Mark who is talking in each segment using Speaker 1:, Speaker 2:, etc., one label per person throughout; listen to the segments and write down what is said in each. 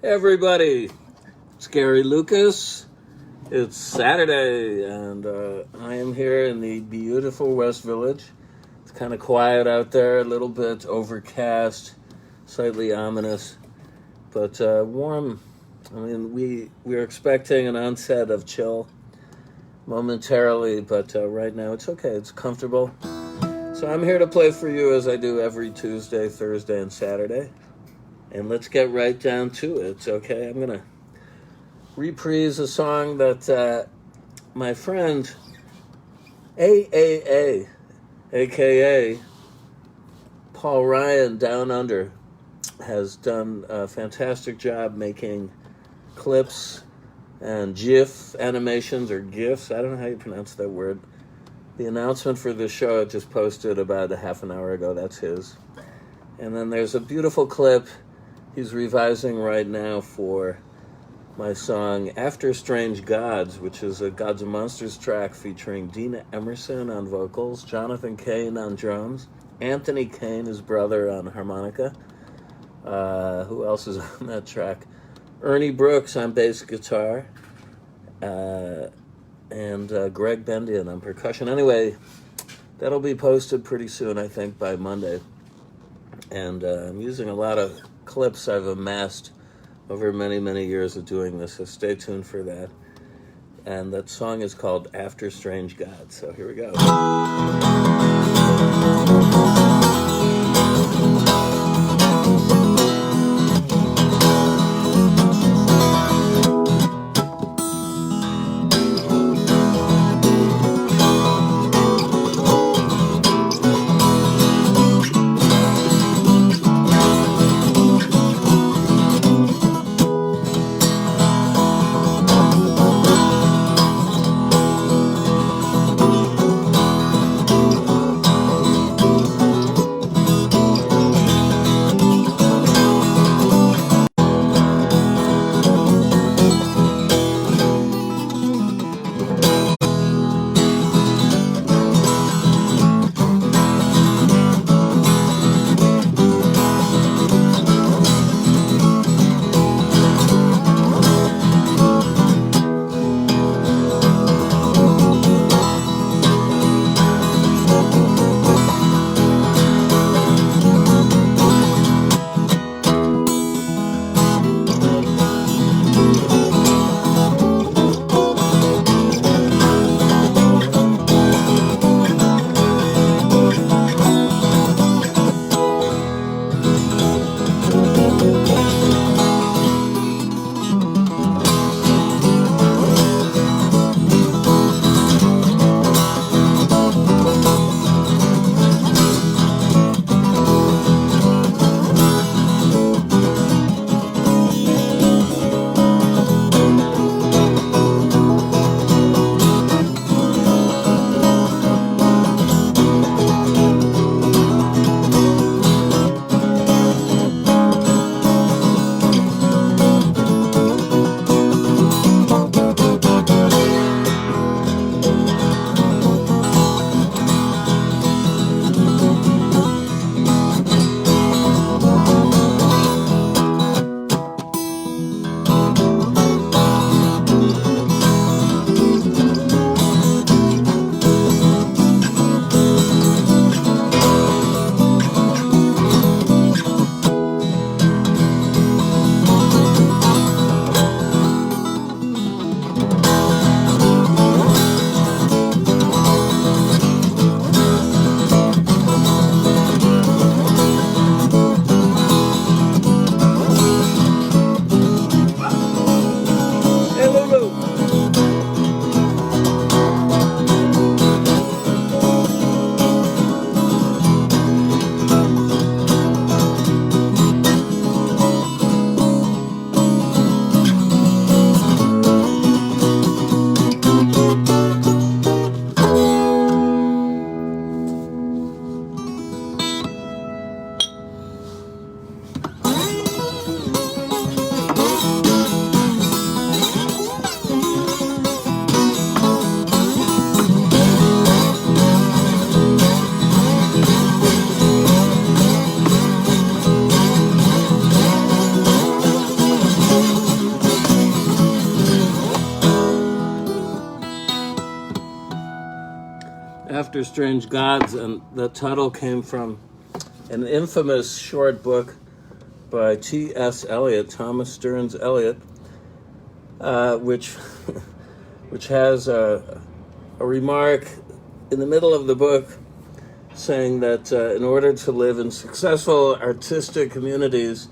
Speaker 1: Hey everybody, it's Gary Lucas. It's Saturday, and I am here in the beautiful West Village. It's kind of quiet out there, a little bit overcast, slightly ominous, but warm. I mean, we're expecting an onset of chill momentarily, but right now it's okay. It's comfortable. So I'm here to play for you as I do every Tuesday, Thursday, and Saturday. And let's get right down to it, okay? I'm going to reprise a song that my friend AAA, a.k.a. Paul Ryan Down Under, has done a fantastic job making clips and GIF animations, or GIFs. I don't know how you pronounce that word. The announcement for this show I just posted about a half an hour ago. That's his. And then there's a beautiful clip he's revising right now for my song After Strange Gods, which is a Gods and Monsters track featuring Dina Emerson on vocals, Jonathan Cain on drums, Anthony Cain, his brother, on harmonica. Who else is on that track? Ernie Brooks on bass guitar, and Greg Bendian on percussion. Anyway, that'll be posted pretty soon, I think, by Monday. And I'm using a lot of clips I've amassed over many, many years of doing this, so stay tuned for that. And that song is called After Strange Gods, so here we go. After Strange Gods, and the title came from an infamous short book by T.S. Eliot, Thomas Stearns Eliot, which has a remark in the middle of the book saying that in order to live in successful artistic communities,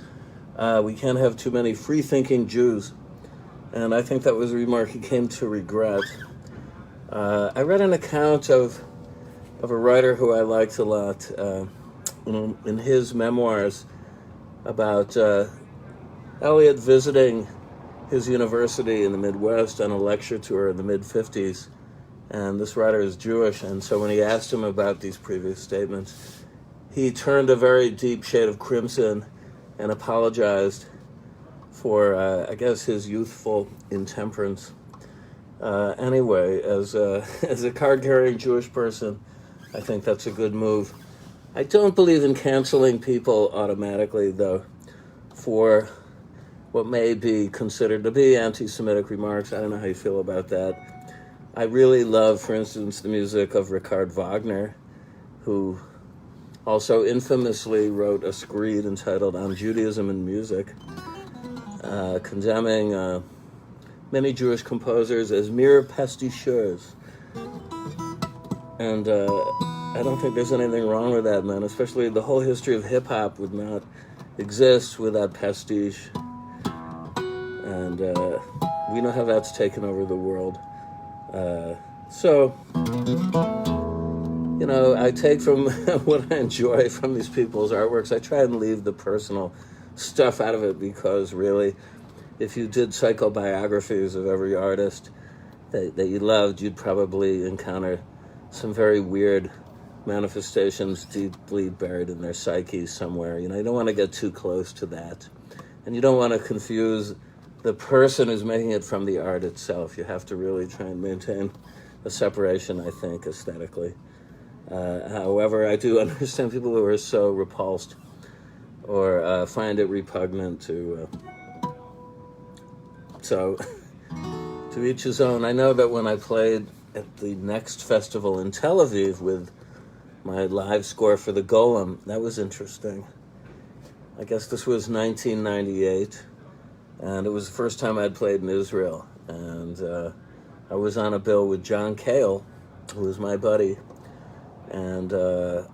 Speaker 1: we can't have too many free-thinking Jews. And I think that was a remark he came to regret. I read an account of a writer who I liked a lot in his memoirs about Eliot visiting his university in the Midwest on a lecture tour in the mid-50s. And this writer is Jewish, and so when he asked him about these previous statements, he turned a very deep shade of crimson and apologized for, I guess, his youthful intemperance. Anyway, as a card-carrying Jewish person, I think that's a good move. I don't believe in canceling people automatically, though, for what may be considered to be anti-Semitic remarks. I don't know how you feel about that. I really love, for instance, the music of Richard Wagner, who also infamously wrote a screed entitled On Judaism and Music, condemning many Jewish composers as mere pasticheurs. And I don't think there's anything wrong with that, man. Especially the whole history of hip-hop would not exist without pastiche. And we know how that's taken over the world. So, you know, I take from what I enjoy from these people's artworks. I try and leave the personal stuff out of it because, really, if you did psychobiographies of every artist that you loved, you'd probably encounter some very weird manifestations deeply buried in their psyche somewhere. You know, you don't want to get too close to that. And you don't want to confuse the person who's making it from the art itself. You have to really try and maintain a separation, I think, aesthetically. However, I do understand people who are so repulsed or find it repugnant to... So, to each his own. I know that when I played at the Next Festival in Tel Aviv with my live score for the Golem, that was interesting. I guess this was 1998. And it was the first time I'd played in Israel. And I was on a bill with John Cale, who was my buddy, and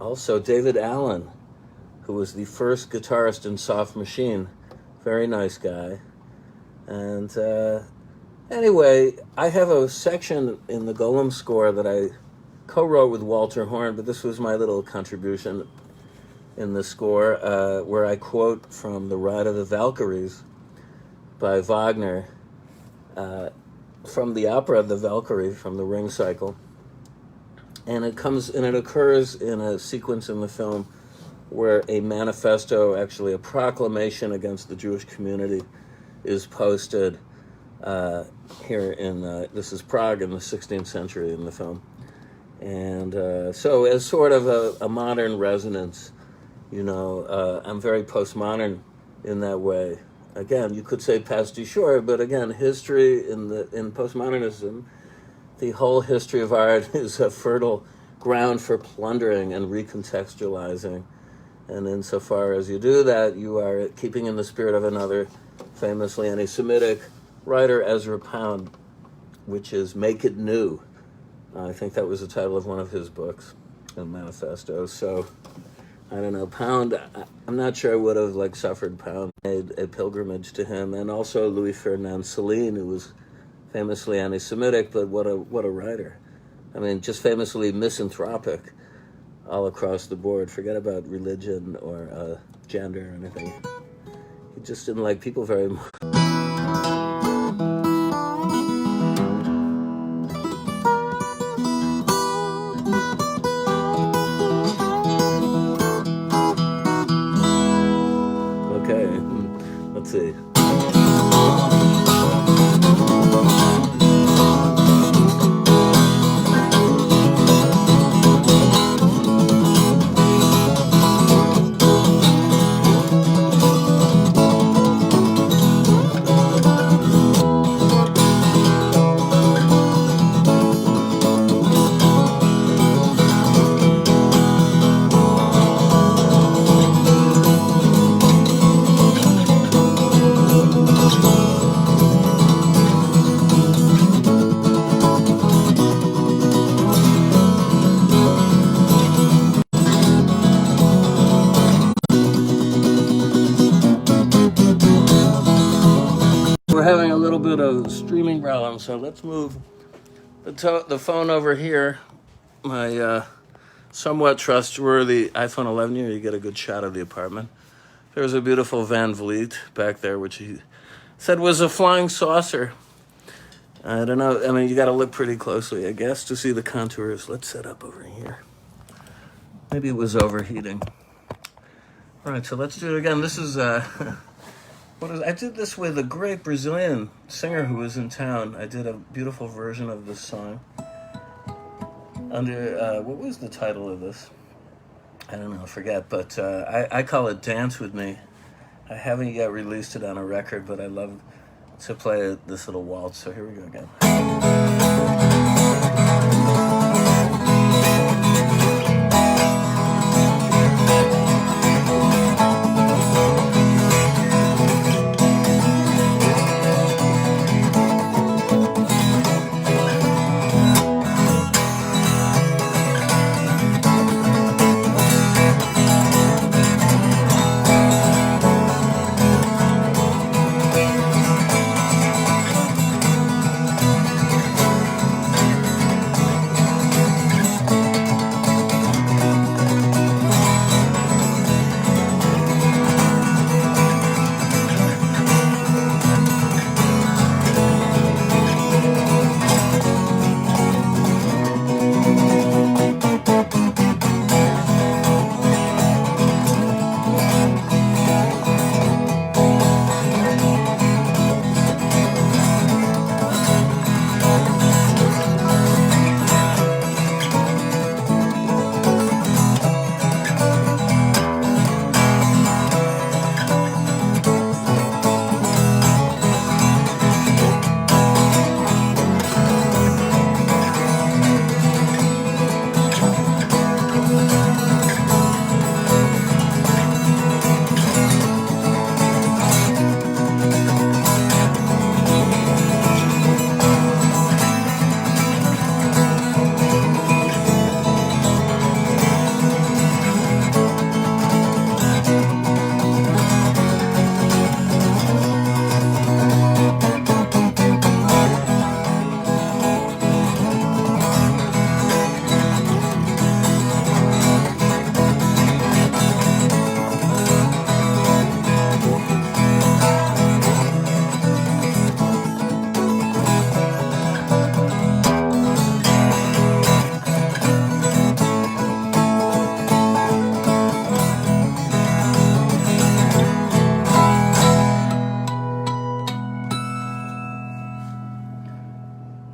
Speaker 1: also David Allen, who was the first guitarist in Soft Machine. Very nice guy. And anyway, I have a section in the Golem score that I co-wrote with Walter Horn, but this was my little contribution in the score, where I quote from The Ride of the Valkyries by Wagner, from the opera The Valkyrie, from the Ring Cycle. And it occurs in a sequence in the film where a manifesto, actually a proclamation against the Jewish community, is posted here in, this is Prague in the 16th century in the film. And so as sort of a modern resonance, you know, I'm very postmodern in that way. Again, you could say pasticheur, but again, history in postmodernism, the whole history of art is a fertile ground for plundering and recontextualizing. And insofar as you do that, you are keeping in the spirit of another famously anti-Semitic writer, Ezra Pound, which is Make It New. I think that was the title of one of his books and manifestos. So, I don't know, Pound, I'm not sure I would have suffered Pound, made a pilgrimage to him, and also Louis Ferdinand Céline, who was famously anti-Semitic, but what a writer. I mean, just famously misanthropic all across the board. Forget about religion or gender or anything. He just didn't like people very much. Let's see. we're having a little bit of streaming problem, so let's move the phone over here. My somewhat trustworthy iPhone 11 here, you get a good shot of the apartment. There's a beautiful Van Vliet back there, which he said was a flying saucer. I don't know. I mean, you got to look pretty closely, I guess, to see the contours. Let's set up over here. Maybe it was overheating. All right, so let's do it again. This is I did this with a great Brazilian singer who was in town. I did a beautiful version of this song under what was the title of this? I don't know, I forget. But I call it "Dance with Me." I haven't yet released it on a record, but I love to play this little waltz. So here we go again.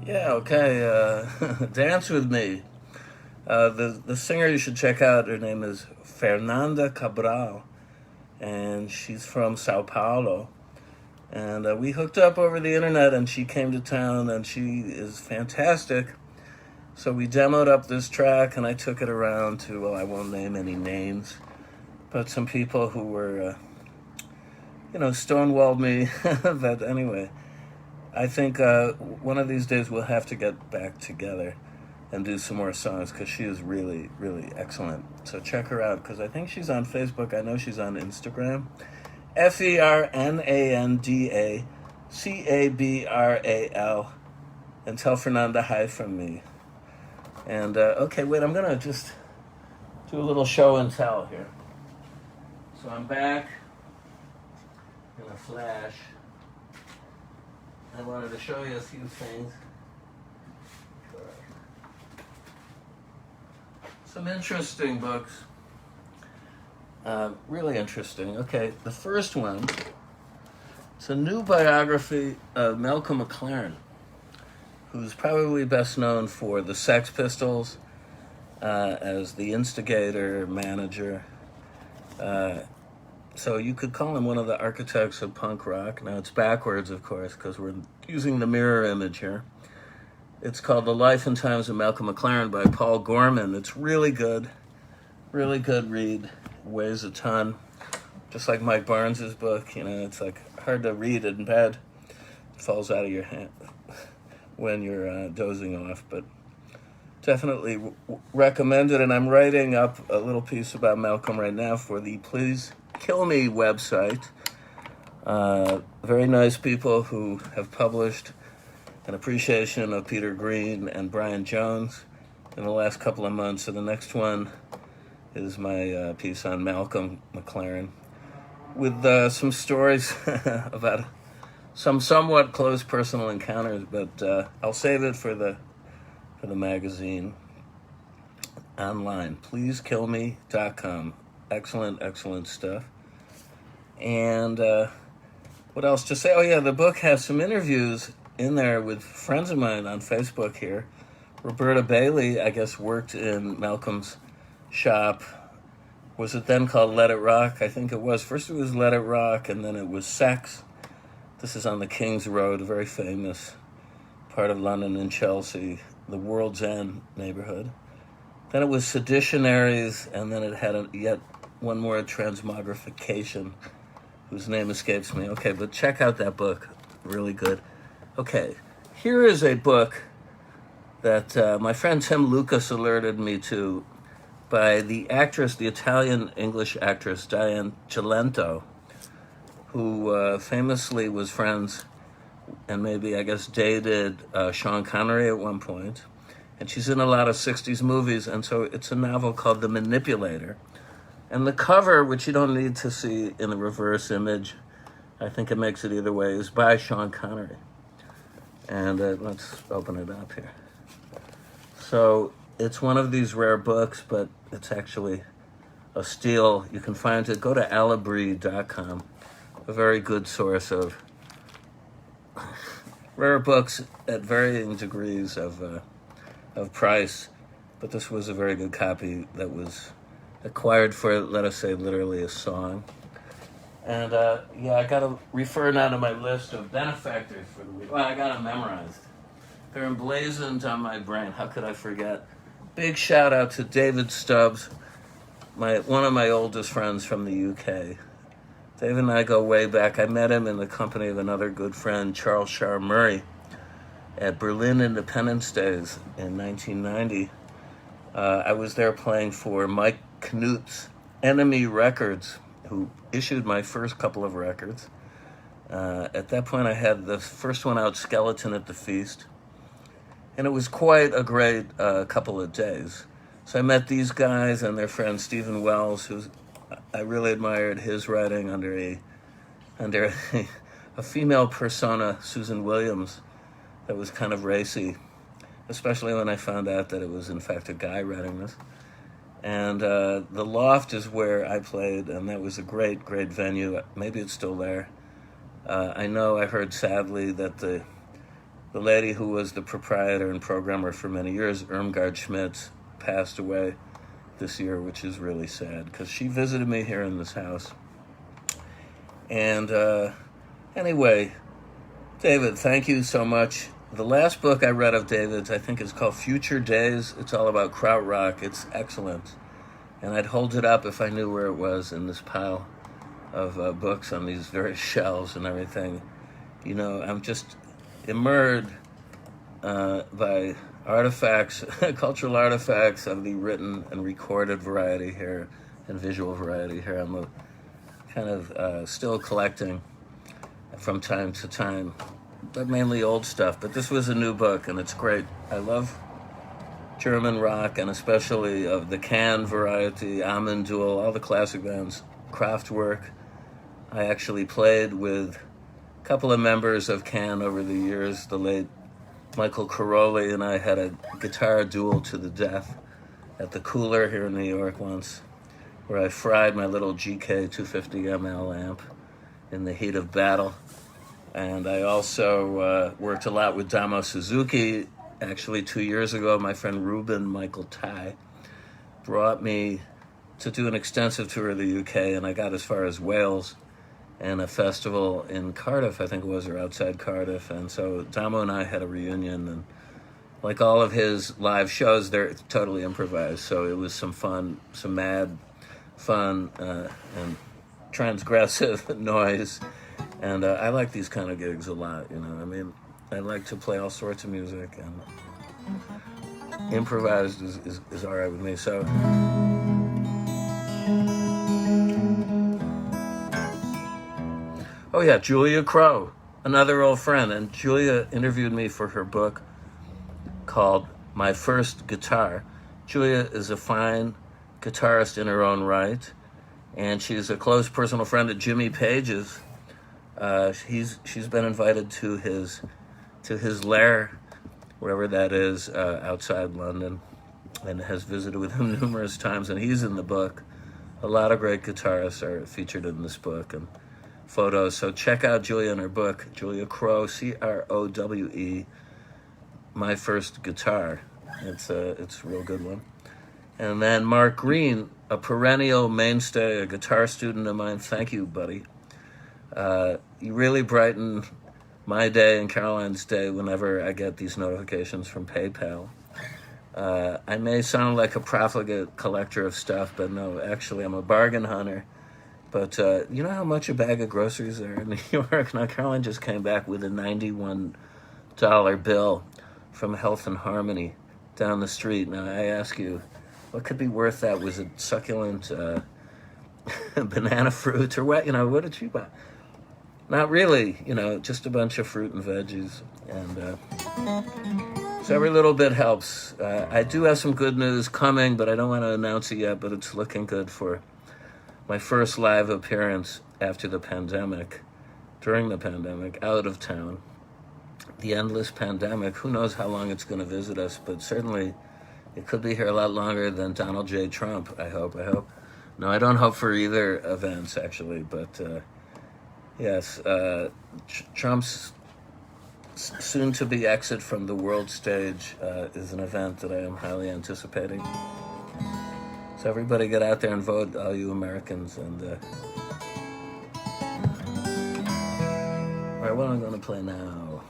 Speaker 1: Yeah, okay. Dance with Me. The singer you should check out, her name is Fernanda Cabral, and she's from Sao Paulo. And we hooked up over the internet, and she came to town, and she is fantastic. So we demoed up this track, and I took it around to, well, I won't name any names, but some people who were, stonewalled me. But anyway, I think one of these days we'll have to get back together and do some more songs because she is really, really excellent. So check her out because I think she's on Facebook. I know she's on Instagram. FernandaCabral. And tell Fernanda hi from me. And, okay, wait, I'm going to just do a little show and tell here. So I'm back in a flash. I wanted to show you a few things. Some interesting books. Really interesting. Okay, the first one, it's a new biography of Malcolm McLaren, who's probably best known for the Sex Pistols as the instigator, manager. So you could call him one of the architects of punk rock. Now it's backwards, of course, because we're using the mirror image here. It's called The Life and Times of Malcolm McLaren by Paul Gorman. It's really good read. Weighs a ton. Just like Mike Barnes's book, it's like hard to read in bed. It falls out of your hand when you're dozing off, but definitely recommend it. And I'm writing up a little piece about Malcolm right now for the Please Kill Me website. Very nice people who have published an appreciation of Peter Green and Brian Jones in the last couple of months. So the next one is my piece on Malcolm McLaren, with some stories about some somewhat close personal encounters, but I'll save it for the magazine online. PleaseKillMe.com. Excellent stuff. And what else to say? Oh yeah, the book has some interviews in there with friends of mine on Facebook here. Roberta Bailey, I guess, worked in Malcolm's shop. Was it then called Let It Rock? I think it was. First it was Let It Rock, and then it was Sex. This is on the King's Road, a very famous part of London and Chelsea, the World's End neighborhood. Then it was Seditionaries, and then it had yet one more, Transmogrification, whose name escapes me. Okay, but check out that book. Really good. Okay, here is a book that my friend Tim Lucas alerted me to, by the actress, the Italian-English actress Diane Cilento, who famously was friends and maybe, I guess, dated Sean Connery at one point. And she's in a lot of 60s movies, and so it's a novel called The Manipulator. And the cover, which you don't need to see in the reverse image, I think it makes it either way, is by Sean Connery. And let's open it up here. So it's one of these rare books, but it's actually a steal. You can find it. Go to Alibri.com, a very good source of rare books at varying degrees of price. But this was a very good copy that was acquired for, let us say, literally a song. And yeah, I got to refer now to my list of benefactors for the week. Well, I got them memorized. They're emblazoned on my brain. How could I forget? Big shout out to David Stubbs, one of my oldest friends from the UK. David and I go way back. I met him in the company of another good friend, Charles Shar Murray, at Berlin Independence Days in 1990. I was there playing for Mike Knut's Enemy Records, who issued my first couple of records. At that point, I had the first one out, Skeleton at the Feast. And it was quite a great couple of days. So I met these guys and their friend Stephen Wells, who I really admired his writing under a female persona, Susan Williams, that was kind of racy, especially when I found out that it was in fact a guy writing this. And the Loft is where I played, and that was a great venue. Maybe it's still there. I know I heard sadly that the lady who was the proprietor and programmer for many years, Irmgard Schmitz, passed away this year, which is really sad, because she visited me here in this house. And anyway, David, thank you so much. The last book I read of David's, I think, is called Future Days. It's all about krautrock. It's excellent. And I'd hold it up if I knew where it was in this pile of books on these various shelves and everything. You know, I'm just immersed by artifacts, cultural artifacts of the written and recorded variety here and visual variety here. I'm kind of still collecting from time to time, but mainly old stuff. But this was a new book, and it's great. I love German rock, and especially of the Can variety, Amen Duel, all the classic bands, Kraftwerk. I actually played with a couple of members of Can over the years. The late Michael Caroli and I had a guitar duel to the death at the Cooler here in New York once, where I fried my little GK 250ml amp in the heat of battle. And I also worked a lot with Damo Suzuki. Actually, 2 years ago, my friend Ruben Michael Ty brought me to do an extensive tour of the UK, and I got as far as Wales and a festival in Cardiff, I think it was, or outside Cardiff. And so Damo and I had a reunion, and like all of his live shows, they're totally improvised. So it was some fun, some mad fun and transgressive noise. And I like these kind of gigs a lot, you know. I mean, I like to play all sorts of music, and improvised is all right with me. So Oh yeah, Julia Crow, another old friend. And Julia interviewed me for her book called My First Guitar. Julia is a fine guitarist in her own right, and she's a close personal friend of Jimmy Page's. She's been invited to his lair, wherever that is, outside London, and has visited with him numerous times. And he's in the book. A lot of great guitarists are featured in this book and photos. So check out Julia and her book, Julia Crowe, Crowe, My First Guitar. It's a real good one. And then Mark Green, a perennial mainstay, a guitar student of mine. Thank you, buddy. You really brighten my day and Caroline's day whenever I get these notifications from PayPal. I may sound like a profligate collector of stuff, but no, actually I'm a bargain hunter. But you know how much a bag of groceries are in New York? Now, Caroline just came back with a $91 bill from Health and Harmony down the street. Now, I ask you, what could be worth that? Was it succulent banana fruit or what? What did you buy? Not really, just a bunch of fruit and veggies. And so every little bit helps. I do have some good news coming, but I don't want to announce it yet, but it's looking good for my first live appearance after the pandemic, during the pandemic, out of town. The endless pandemic, who knows how long it's going to visit us, but certainly it could be here a lot longer than Donald J. Trump, I hope. No, I don't hope for either events, actually, but yes, Trump's soon-to-be exit from the world stage is an event that I am highly anticipating. So everybody get out there and vote, all you Americans. And all right, what am I going to play now?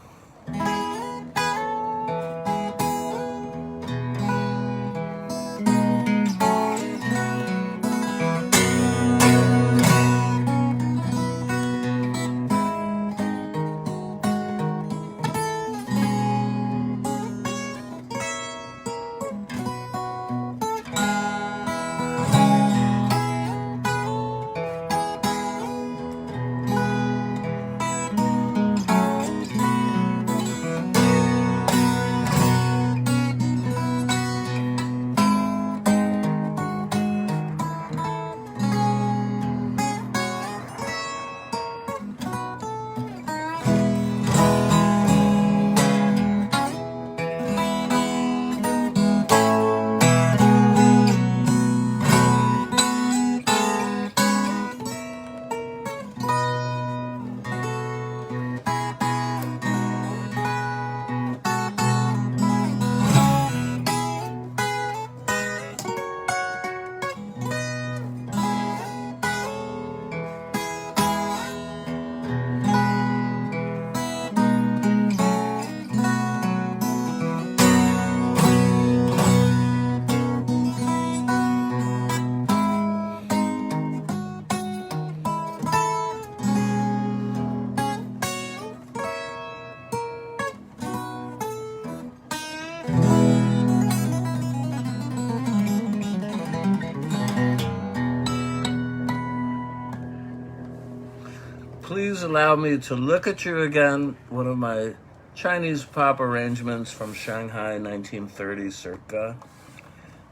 Speaker 1: Please allow me to look at you again, one of my Chinese pop arrangements from Shanghai 1930 circa,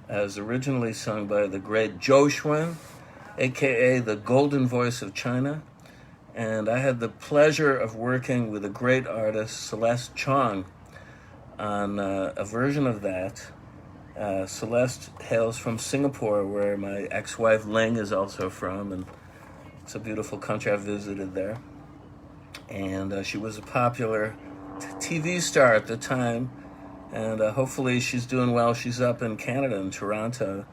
Speaker 1: as originally sung by the great Zhou Xuan, aka the Golden Voice of China. And I had the pleasure of working with a great artist, Celeste Chong, on a version of that. Celeste hails from Singapore, where my ex-wife Ling is also from, and it's a beautiful country. I visited there. And she was a popular TV star at the time, and hopefully she's doing well. She's up in Canada, in Toronto,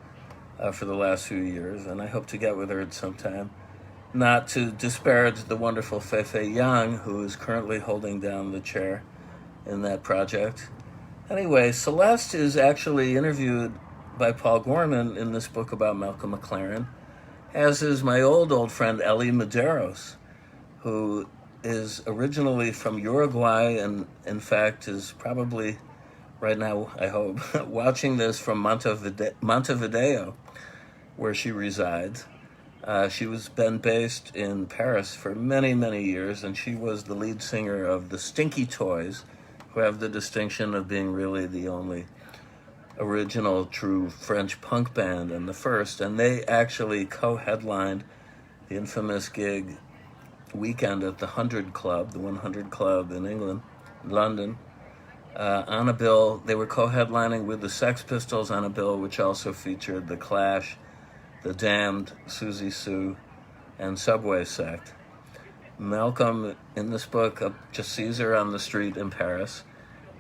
Speaker 1: for the last few years, and I hope to get with her at some time. Not to disparage the wonderful Feifei Yang, who is currently holding down the chair in that project. Anyway, Celeste is actually interviewed by Paul Gorman in this book about Malcolm McLaren, as is my old friend Ellie Medeiros, who is originally from Uruguay and, in fact, is probably right now, I hope, watching this from Montevideo, where she resides. She was been based in Paris for many, many years, and she was the lead singer of the Stinky Toys, who have the distinction of being really the only original true French punk band and the first. And they actually co-headlined the infamous gig weekend at the 100 Club, the 100 Club in England, London. On a bill, they were co-headlining with the Sex Pistols on a bill which also featured The Clash, The Damned, Susie Sue, and Subway Sect. Malcolm, in this book, just sees her on the street in Paris,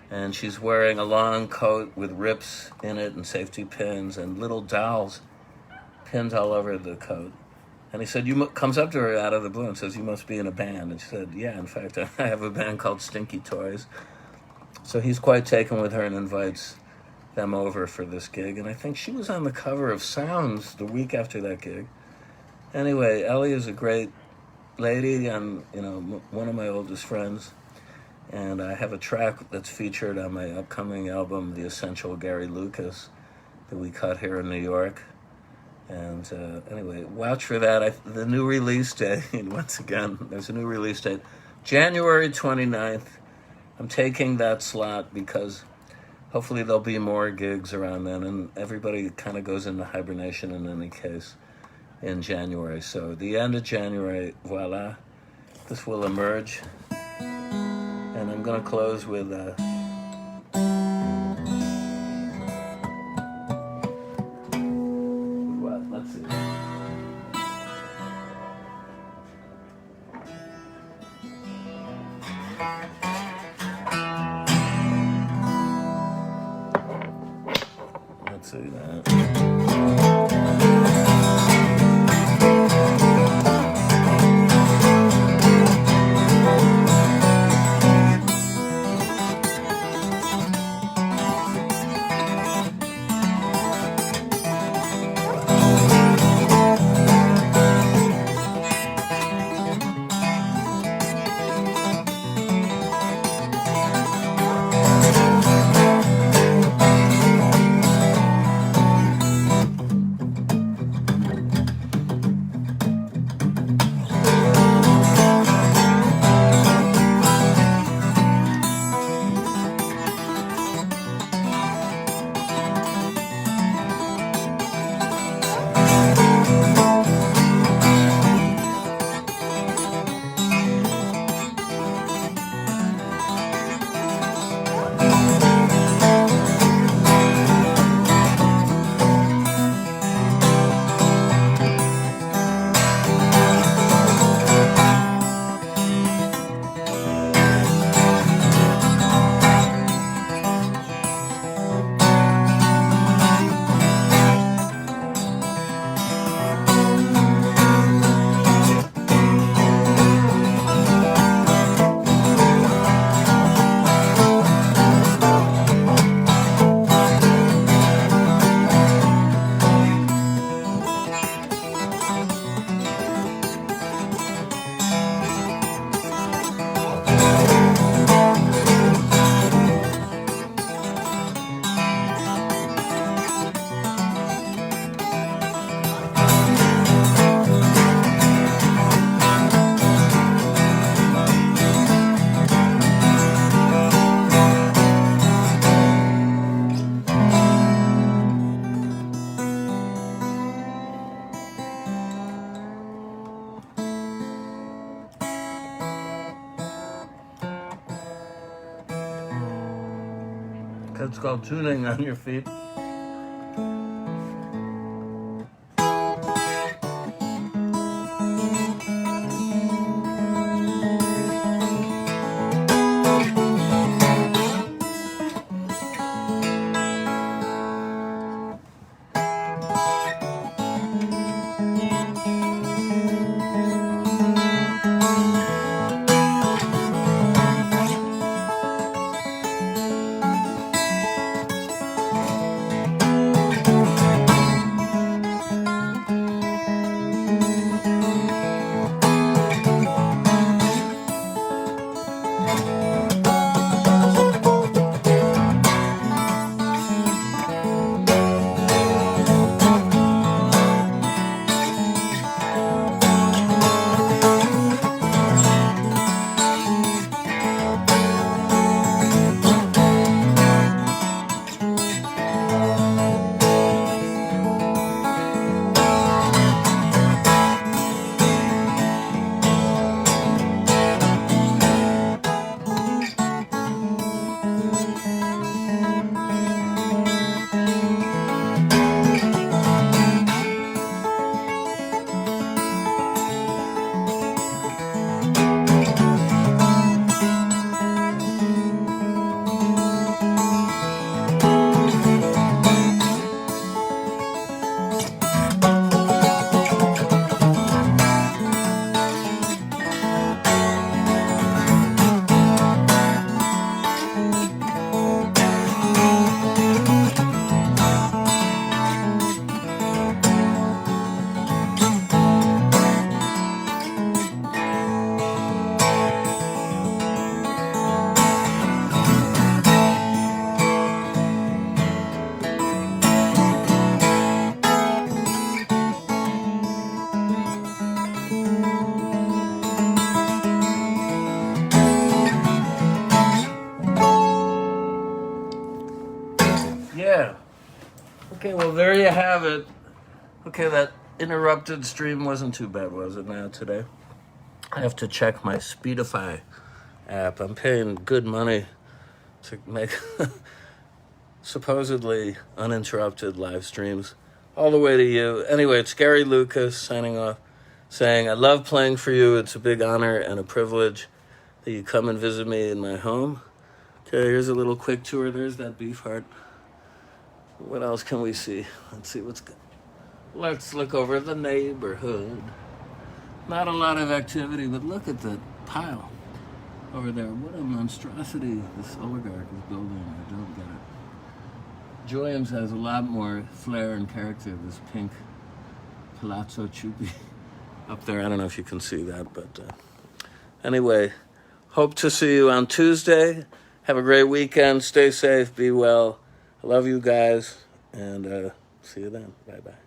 Speaker 1: and she's wearing a long coat with rips in it and safety pins and little dolls pinned all over the coat. And he said, comes up to her out of the blue and says, "You must be in a band." And she said, "Yeah, in fact, I have a band called Stinky Toys." So he's quite taken with her and invites them over for this gig. And I think she was on the cover of Sounds the week after that gig. Anyway, Ellie is a great lady and, one of my oldest friends. And I have a track that's featured on my upcoming album, The Essential Gary Lucas, that we cut here in New York. And anyway, watch for that. The new release date, once again, there's a new release date, January 29th. I'm taking that slot because hopefully there'll be more gigs around then, and everybody kind of goes into hibernation in any case in January. So the end of January, voila, this will emerge. And I'm going to close with what? Let's see. Let's see that. It's called Tuning on Your Feet. Okay, well, there you have it. Okay, that interrupted stream wasn't too bad, was it now today? I have to check my Speedify app. I'm paying good money to make supposedly uninterrupted live streams all the way to you. Anyway, it's Gary Lucas signing off, saying, I love playing for you. It's a big honor and a privilege that you come and visit me in my home. Okay, here's a little quick tour. There's that beef heart. What else can we see? Let's see what's good. Let's look over the neighborhood. Not a lot of activity, but look at the pile over there. What a monstrosity this oligarch is building. I don't get it. Joyams has a lot more flair and character, this pink Palazzo Chupi up there. I don't know if you can see that, but anyway, hope to see you on Tuesday. Have a great weekend. Stay safe. Be well. I love you guys, and see you then. Bye-bye.